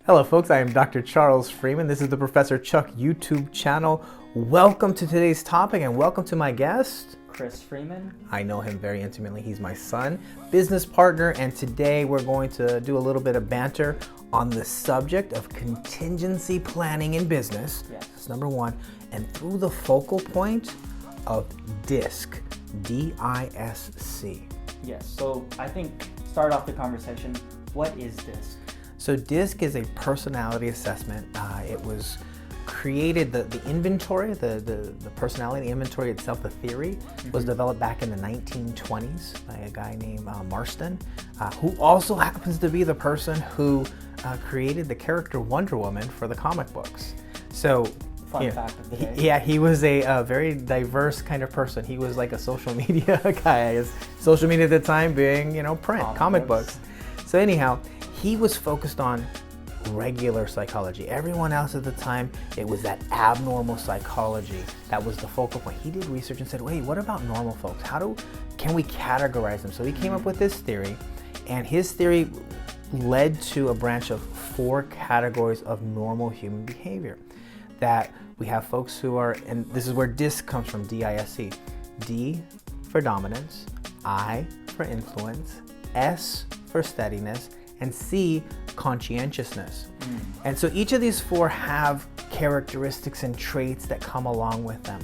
Hello folks, I am Dr. Charles Freeman. This is the Professor Chuck YouTube channel. Welcome to today's topic and welcome to my guest, Chris Freeman. I know him very intimately. He's my son, business partner, and today we're going to do a little bit of banter on the subject of contingency planning in business. Yes. That's number one. And through the focal point of DISC, D-I-S-C. Yes, so I think start off the conversation, what is DISC? So DISC is a personality assessment. It was created, the inventory, the personality inventory itself, the theory, was developed back in the 1920s by a guy named Marston, who also happens to be the person who created the character Wonder Woman for the comic books. So, Fun fact of the day. Yeah, he was a very diverse kind of person. He was like a social media guy. His social media at the time being, print, comic books. So anyhow, he was focused on regular psychology. Everyone else at the time, it was that abnormal psychology that was the focal point. He did research and said, wait, what about normal folks? Can we categorize them? So he came up with this theory, and his theory led to a branch of 4 categories of normal human behavior. That we have folks who are, and this is where DISC comes from, D-I-S-C. D for dominance, I for influence, S for steadiness, and C, conscientiousness. And so each of these 4 have characteristics and traits that come along with them.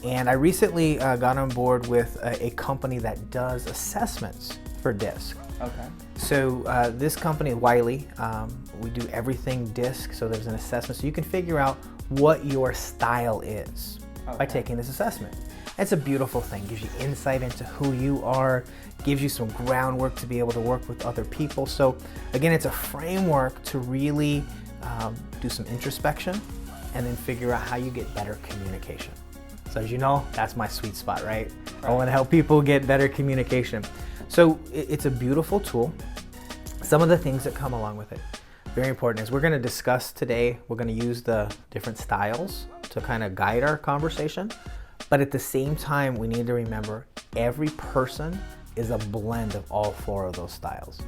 And I recently got on board with a company that does assessments for DISC. Okay. So this company, Wiley, we do everything DISC, so there's an assessment. So you can figure out what your style is by taking this assessment. It's a beautiful thing, gives you insight into who you are, gives you some groundwork to be able to work with other people. So again, it's a framework to really do some introspection and then figure out how you get better communication. So as you know, that's my sweet spot, right? I want to help people get better communication. So it's a beautiful tool. Some of the things that come along with it, very important, is we're going to discuss today, we're going to use the different styles to kind of guide our conversation. But at the same time, we need to remember every person is a blend of all 4 of those styles.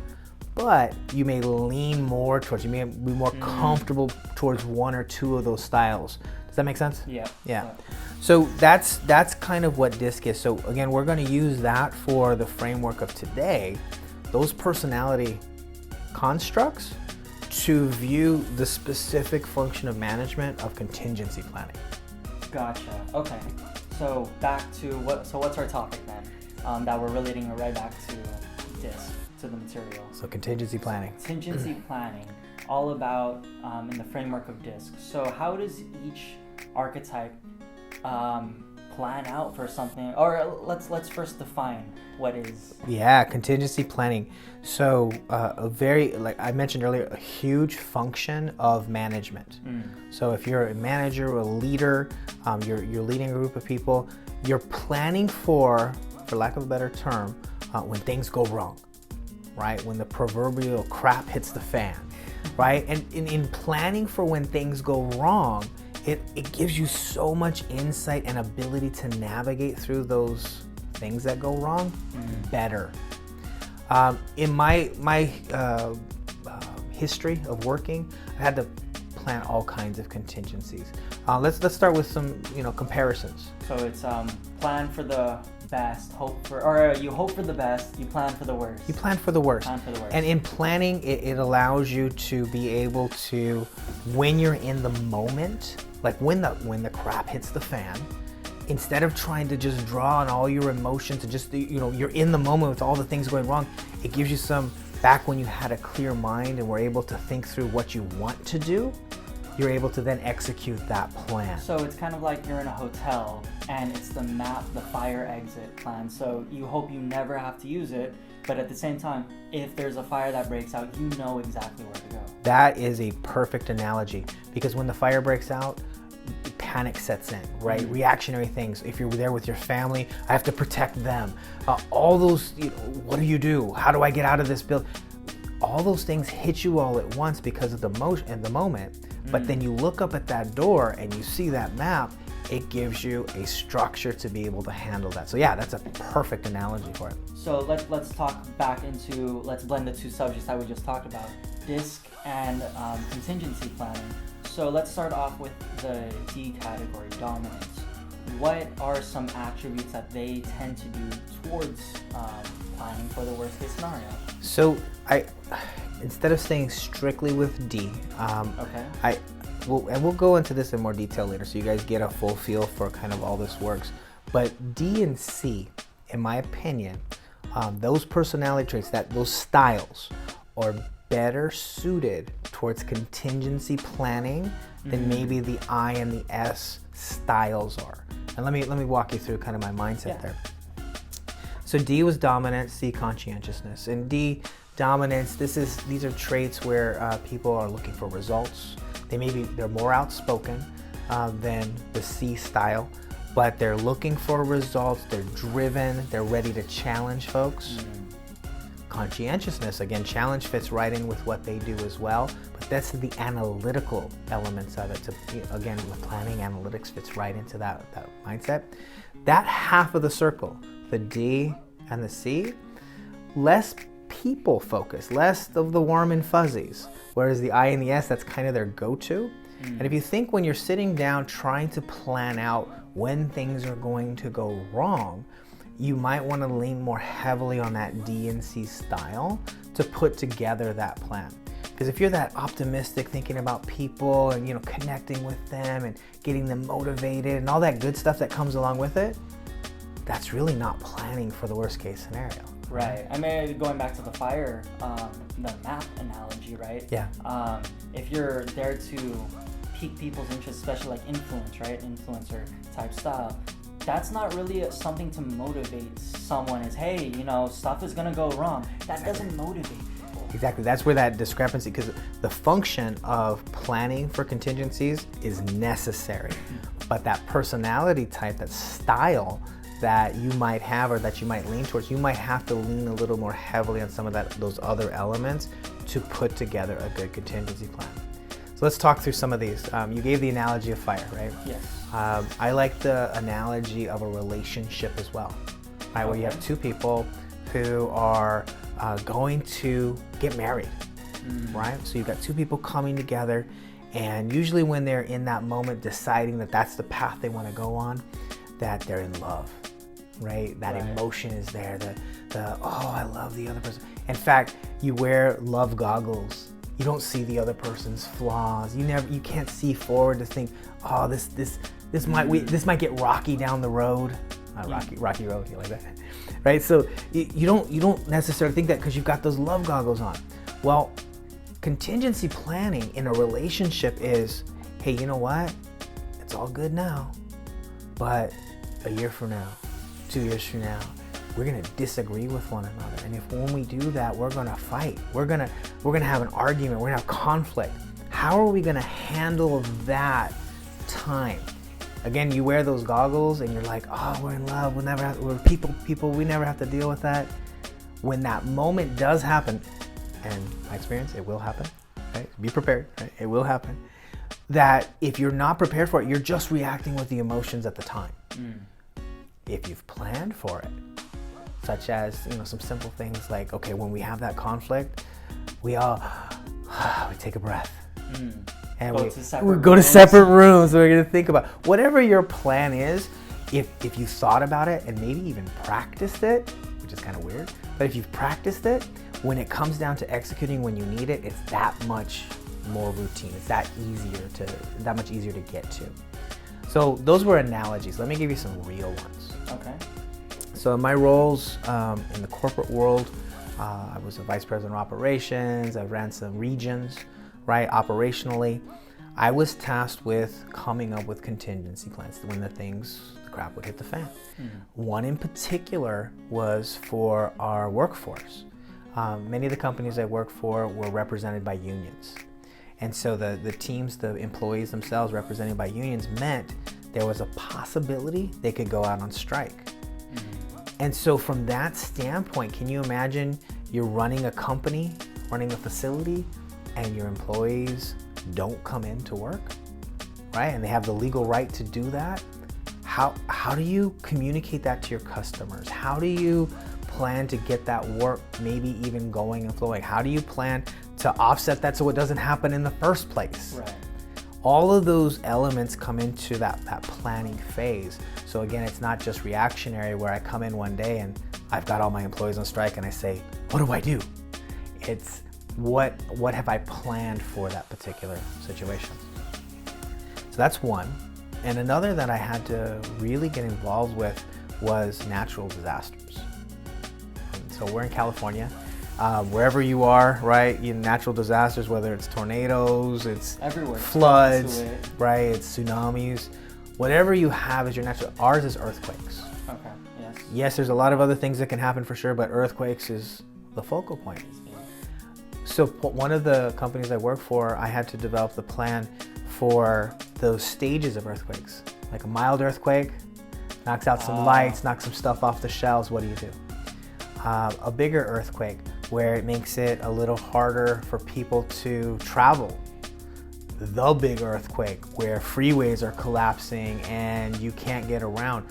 But you may lean more towards, you may be more comfortable towards 1 or 2 of those styles. Does that make sense? Yeah. Yeah. So that's kind of what DISC is. So again, we're going to use that for the framework of today, those personality constructs, to view the specific function of management of contingency planning. Gotcha. Okay. So back to what's our topic then? That we're relating it right back to DISC, to the material. So contingency planning. Contingency planning, all about in the framework of DISC. So how does each archetype plan out for something? Or let's first define what is. Yeah, contingency planning. So a very, like I mentioned earlier, a huge function of management. So if you're a manager or a leader, you're leading a group of people, you're planning for lack of a better term, when things go wrong, right? When the proverbial crap hits the fan, right? And in planning for when things go wrong, it gives you so much insight and ability to navigate through those things that go wrong better. In my history of working, I had to plan all kinds of contingencies. Let's start with some comparisons. So it's plan for the best, you hope for the best, you plan for the worst. You plan for the worst. Plan for the worst. And in planning, it allows you to be able to, when you're in the moment, like when the crap hits the fan, instead of trying to just draw on all your emotions and just, you're in the moment with all the things going wrong, it gives you some, back when you had a clear mind and were able to think through what you want to do, you're able to then execute that plan. So it's kind of like you're in a hotel and it's the map, the fire exit plan. So you hope you never have to use it, but at the same time, if there's a fire that breaks out, you know exactly where to go. That is a perfect analogy, because when the fire breaks out, panic sets in, right? Reactionary things. If you're there with your family, I have to protect them. All those, what do? How do I get out of this building? All those things hit you all at once because of the motion and the moment. But then you look up at that door and you see that map, it gives you a structure to be able to handle that. So yeah, that's a perfect analogy for it. So let's talk back into, let's blend the 2 subjects that we just talked about, DISC and contingency planning. So let's start off with the D category, dominance. What are some attributes that they tend to do towards planning for the worst case scenario? So instead of staying strictly with D, Okay. we'll go into this in more detail later, so you guys get a full feel for kind of all this works. But D and C, in my opinion, those personality traits, those styles, are better suited towards contingency planning than maybe the I and the S styles are. And let me walk you through kind of my mindset there. So D was dominance, C conscientiousness. And D, dominance, these are traits where people are looking for results. They're more outspoken than the C style, but they're looking for results, they're driven, they're ready to challenge folks. Conscientiousness, again, challenge fits right in with what they do as well, but that's the analytical elements of it. So, again, with planning, analytics fits right into that mindset. That half of the circle, the D and the C, less people focused, less of the warm and fuzzies, whereas the I and the S, that's kind of their go-to. And if you think when you're sitting down trying to plan out when things are going to go wrong, you might want to lean more heavily on that D and C style to put together that plan. Because if you're that optimistic, thinking about people and connecting with them and getting them motivated and all that good stuff that comes along with it, that's really not planning for the worst case scenario. Right. I mean, going back to the fire, the map analogy, right? Yeah. If you're there to pique people's interest, especially like influence, right? Influencer type style. That's not really something to motivate someone as, hey, stuff is gonna go wrong. That doesn't motivate people. Exactly, that's where that discrepancy, because the function of planning for contingencies is necessary, but that personality type, that style that you might have or that you might lean towards, you might have to lean a little more heavily on some of those other elements to put together a good contingency plan. So let's talk through some of these. You gave the analogy of fire, right? Yes. I like the analogy of a relationship as well, right? Where you have two people who are going to get married, right? So you've got two people coming together, and usually when they're in that moment deciding that that's the path they want to go on, that they're in love, right? That emotion is there, oh, I love the other person. In fact, you wear love goggles. You don't see the other person's flaws. You can't see forward to think, oh, this might get rocky down the road. Rocky road, you like that, right? So you don't necessarily think that because you've got those love goggles on. Well, contingency planning in a relationship is, hey, you know what? It's all good now, but a year from now, 2 years from now, we're gonna disagree with one another. And if when we do that, we're gonna fight. We're gonna have an argument, we're gonna have conflict. How are we gonna handle that time? Again, you wear those goggles and you're like, oh, we're in love, we're people, we never have to deal with that. When that moment does happen, and my experience, it will happen, right? Be prepared, right? It will happen. That if you're not prepared for it, you're just reacting with the emotions at the time. If you've planned for it, such as some simple things like, okay, when we have that conflict, we take a breath, and we go to separate rooms. We're gonna think about whatever your plan is. If you thought about it and maybe even practiced it, which is kind of weird, but if you've practiced it, when it comes down to executing when you need it, it's that much more routine. It's that much easier to get to. So those were analogies. Let me give you some real ones. Okay. So in my roles in the corporate world, I was a vice president of operations. I ran some regions, right? Operationally, I was tasked with coming up with contingency plans when the crap would hit the fan. One in particular was for our workforce. Many of the companies I worked for were represented by unions. And so the teams, the employees themselves represented by unions meant there was a possibility they could go out on strike. And so from that standpoint, can you imagine you're running a company, running a facility, and your employees don't come in to work, right? And they have the legal right to do that. How do you communicate that to your customers? How do you plan to get that work maybe even going and flowing? How do you plan to offset that so it doesn't happen in the first place. Right. All of those elements come into that planning phase. So again, it's not just reactionary where I come in one day and I've got all my employees on strike and I say, what do I do? It's what have I planned for that particular situation? So that's one. And another that I had to really get involved with was natural disasters. And so we're in California. Wherever you are, right, natural disasters, whether it's tornadoes, it's everywhere, floods, right, it's tsunamis, whatever you have is your natural. Ours is earthquakes. Okay, yes. Yes, there's a lot of other things that can happen for sure, but earthquakes is the focal point. So one of the companies I work for, I had to develop the plan for those stages of earthquakes. Like a mild earthquake, knocks out some lights, knocks some stuff off the shelves, what do you do? A bigger earthquake, where it makes it a little harder for people to travel. The big earthquake, where freeways are collapsing and you can't get around.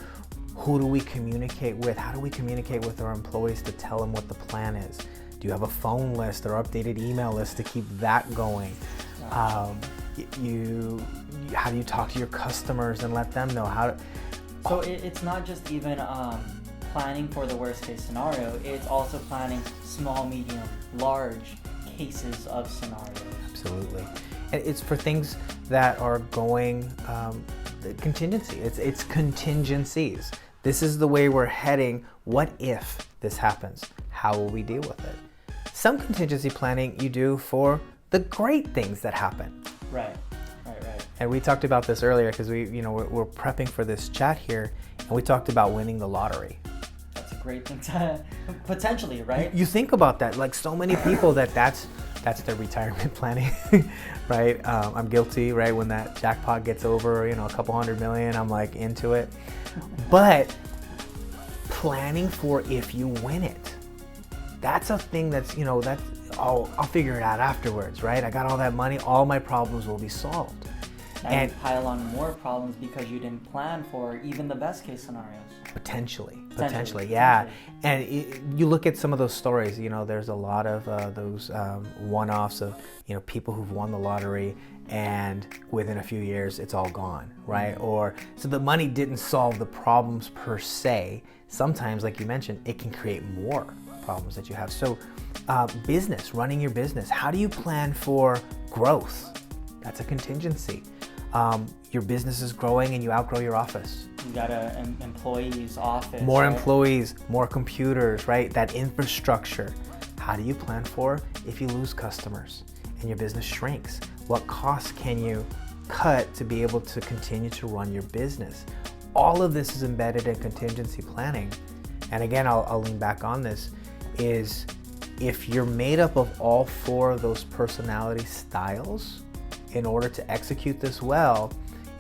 Who do we communicate with? How do we communicate with our employees to tell them what the plan is? Do you have a phone list or updated email list to keep that going? How do you talk to your customers and let them know how to... So it's not just even planning for the worst case scenario, it's also planning small, medium, large cases of scenarios. Absolutely. And it's for things that are going contingency. It's contingencies. This is the way we're heading. What if this happens? How will we deal with it? Some contingency planning you do for the great things that happen. Right. And we talked about this earlier because we're prepping for this chat here, and we talked about winning the lottery. That's a great thing to potentially, right? You think about that, like so many people that's their retirement planning, right? I'm guilty, right? When that jackpot gets over, a couple $100 million, I'm like into it. But planning for if you win it, that's a thing that's, I'll figure it out afterwards, right? I got all that money, all my problems will be solved. And pile on more problems because you didn't plan for even the best case scenarios. Potentially, yeah. And you look at some of those stories, there's a lot of those one-offs of, people who've won the lottery and within a few years it's all gone, right? Mm-hmm. Or so the money didn't solve the problems per se. Sometimes, like you mentioned, it can create more problems that you have. So running your business, how do you plan for growth? That's a contingency. Your business is growing and you outgrow your office. You got an employee's office. More employees, more computers, right? That infrastructure. How do you plan for if you lose customers and your business shrinks? What costs can you cut to be able to continue to run your business? All of this is embedded in contingency planning. And again, I'll lean back on this, is if you're made up of all four of those personality styles, in order to execute this well,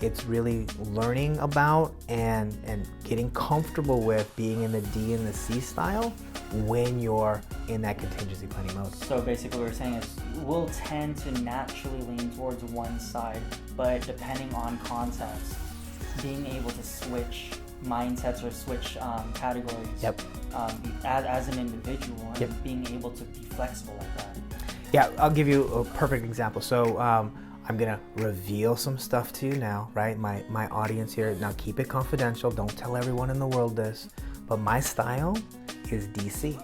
it's really learning about and getting comfortable with being in the D and the C style when you're in that contingency planning mode. So basically what we're saying is we'll tend to naturally lean towards one side, but depending on context, being able to switch mindsets or switch categories. Yep. As an individual and Yep. being able to be flexible like that. Yeah, I'll give you a perfect example. So I'm gonna reveal some stuff to you now, right? My audience here, now keep it confidential. Don't tell everyone in the world this, but my style is DC.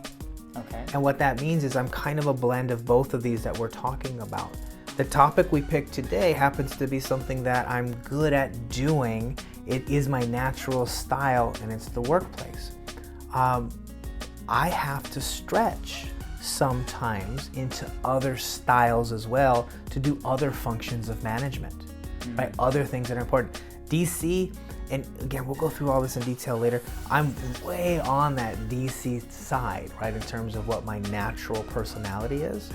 Okay. And what that means is I'm kind of a blend of both of these that we're talking about. The topic we picked today happens to be something that I'm good at doing. It is my natural style, and it's the workplace. I have to stretch sometimes into other styles as well to do other functions of management, right? Other things that are important. DC, and again, we'll go through all this in detail later. I'm way on that DC side, right? In terms of what my natural personality is.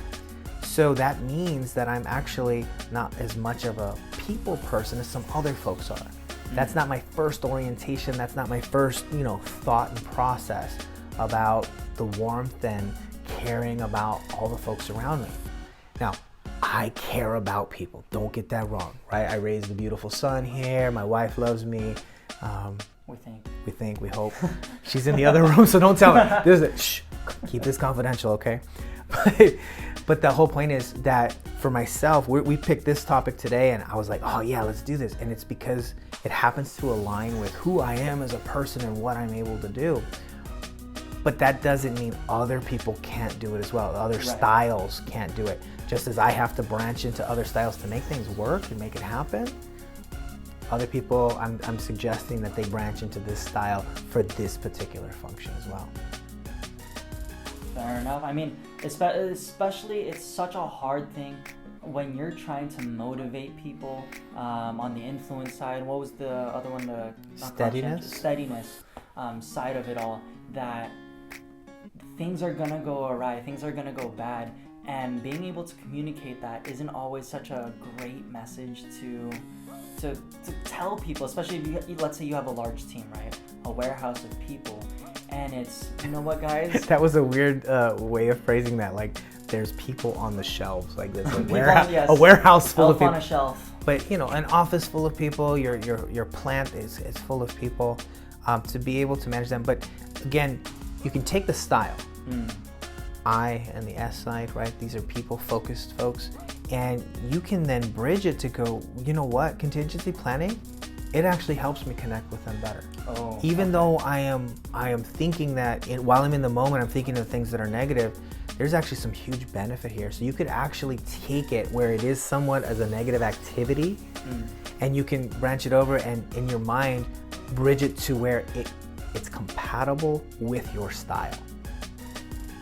So that means that I'm actually not as much of a people person as some other folks are. That's not my first orientation. That's not my first, thought and process about the warmth and caring about all the folks around me. Now, I care about people. Don't get that wrong, right? I raised a beautiful son here. My wife loves me. We hope. She's in the other room, so don't tell her. Shh, keep this confidential, okay? But the whole point is that for myself, we picked this topic today, and I was like, oh yeah, let's do this. And it's because it happens to align with who I am as a person and what I'm able to do. But that doesn't mean other people can't do it as well. Other styles can't do it. Just as I have to branch into other styles to make things work and make it happen, other people, I'm suggesting that they branch into this style for this particular function as well. Fair enough. I mean, especially it's such a hard thing when you're trying to motivate people on the influence side. What was the other one? The steadiness side of it all. That things are gonna go awry, things are gonna go bad, and being able to communicate that isn't always such a great message to tell people, especially if you, let's say you have a large team, right? A warehouse of people, and it's, you know what, guys? That was a weird way of phrasing that. Like, there's people on the shelves, like there's a warehouse full of people. On a shelf. But you know, an office full of people. Your plant is full of people. To be able to manage them, but again, you can take the style. I and the S side, right? These are people-focused folks. And you can then bridge it to go, you know what, contingency planning, it actually helps me connect with them better. Even though I am thinking that, while I'm in the moment, I'm thinking of things that are negative, there's actually some huge benefit here. So you could actually take it where it is somewhat as a negative activity, and you can branch it over and in your mind, bridge it to where it's compatible with your style.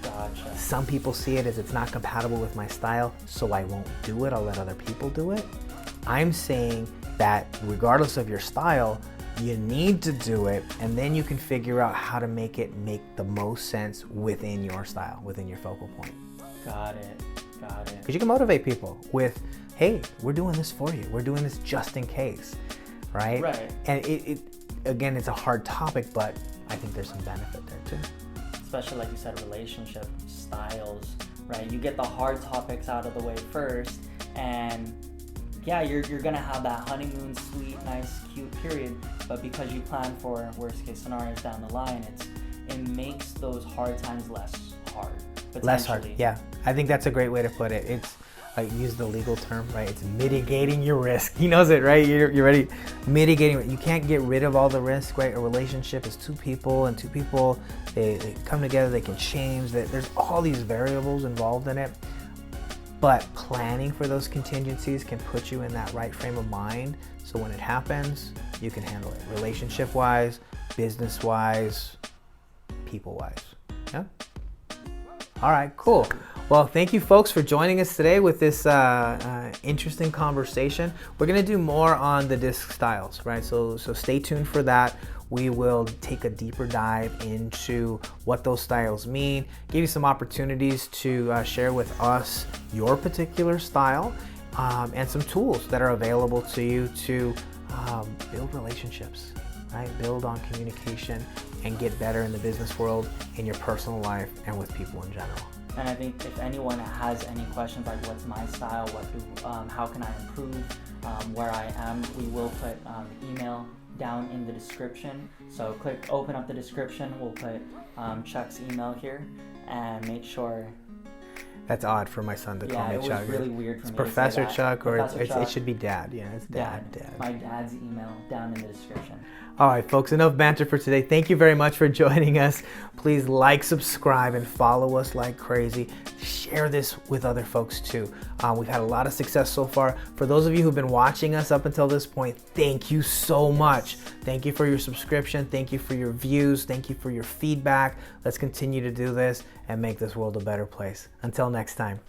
Gotcha. Some people see it as it's not compatible with my style, so I won't do it. I'll let other people do it. I'm saying that regardless of your style, you need to do it, and then you can figure out how to make it make the most sense within your style, within your focal point. Got it. Because you can motivate people with, hey, we're doing this for you. We're doing this just in case, right? Right. And it again, it's a hard topic, but I think there's some benefit there too. Especially like you said, relationship styles, right? You get the hard topics out of the way first, and yeah, you're gonna have that honeymoon, sweet, nice, cute period. But because you plan for worst case scenarios down the line, it makes those hard times less hard. Less hard, yeah. I think that's a great way to put it. It's, I use the legal term, right? It's mitigating your risk. He knows it, right? You're ready. Mitigating. You can't get rid of all the risk, right? A relationship is two people, and two people, they come together, they can change. There's all these variables involved in it. But planning for those contingencies can put you in that right frame of mind. So when it happens, you can handle it. Relationship-wise, business-wise, people-wise. Yeah? All right, cool. Well, thank you folks for joining us today with this interesting conversation. We're gonna do more on the disc styles, right? So stay tuned for that. We will take a deeper dive into what those styles mean, give you some opportunities to share with us your particular style, and some tools that are available to you to build relationships, right? Build on communication and get better in the business world, in your personal life, and with people in general. And I think if anyone has any questions like what's my style, how can I improve, where I am, we will put email down in the description. So open up the description. We'll put Chuck's email here, and make sure. That's odd for my son to call me Chuck. Yeah, it was really weird for me. It's Professor Chuck, or Chuck. it should be Dad. Yeah, it's Dad. My dad's email down in the description. All right, folks, enough banter for today. Thank you very much for joining us. Please like, subscribe, and follow us like crazy. Share this with other folks too. We've had a lot of success so far. For those of you who've been watching us up until this point, thank you so much. Thank you for your subscription. Thank you for your views. Thank you for your feedback. Let's continue to do this and make this world a better place. Until next time.